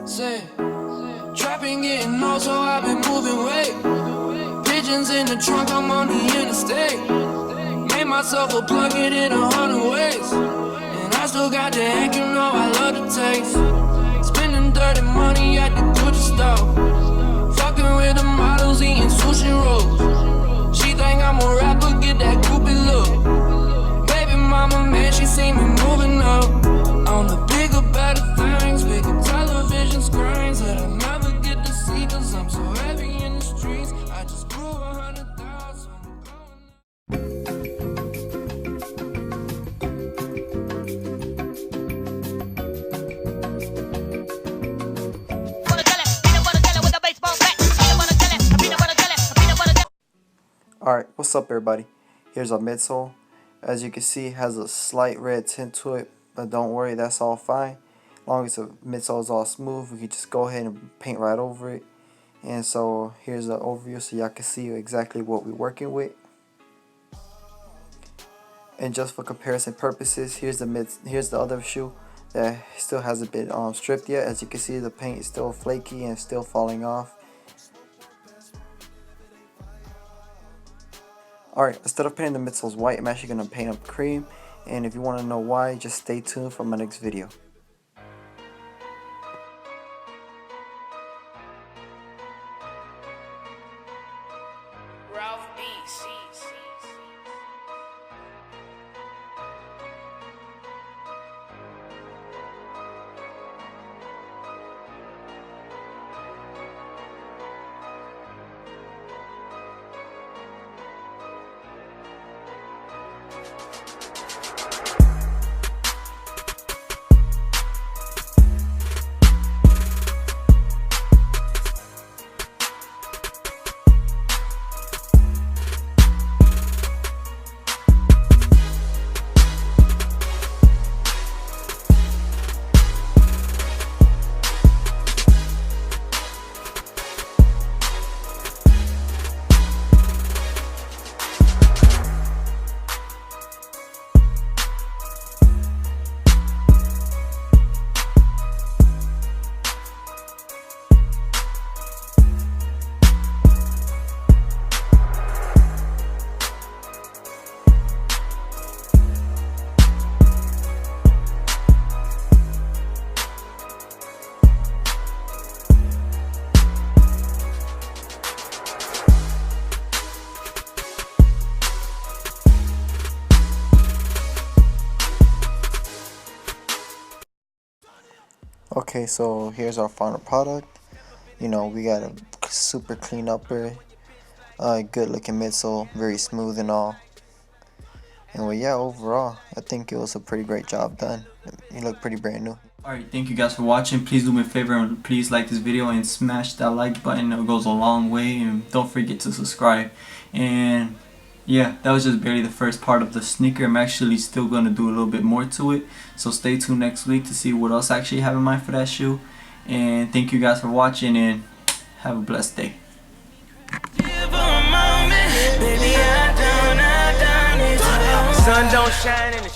Say, trapping getting old, so I've been moving weight. Pigeons in the trunk, I'm on the interstate. Made myself a plug it in 100 ways. And I still got the heck, you know I love the taste. Spending dirty money at the Gucci store. Fucking with the models, eating sushi rolls. She think I'm a rapper, get that groupie look. Baby mama, man, she see me moving up. On the bigger, better things, bigger television screens that I never get to see, cause I'm so heavy in the streets. I just grew 100,000. Alright, what's up everybody? Here's our midsole. As you can see, it has a slight red tint to it, but don't worry, that's all fine. As long as the midsole is all smooth, we can just go ahead and paint right over it. And so here's the overview so y'all can see exactly what we're working with. And just for comparison purposes, here's the other shoe that still hasn't been stripped yet. As you can see, the paint is still flaky and still falling off. Alright, instead of painting the midsoles white, I'm actually going to paint them cream. And if you want to know why, just stay tuned for my next video. Okay, so here's our final product. You know, we got a super clean upper, good looking midsole, very smooth and all. And well, yeah, overall, I think it was a pretty great job done. You look pretty brand new. Alright, thank you guys for watching. Please do me a favor and please like this video and smash that like button. It goes a long way, and don't forget to subscribe. And yeah, that was just barely the first part of the sneaker. I'm actually still going to do a little bit more to it. So stay tuned next week to see what else I actually have in mind for that shoe. And thank you guys for watching and have a blessed day. Sun don't shine in the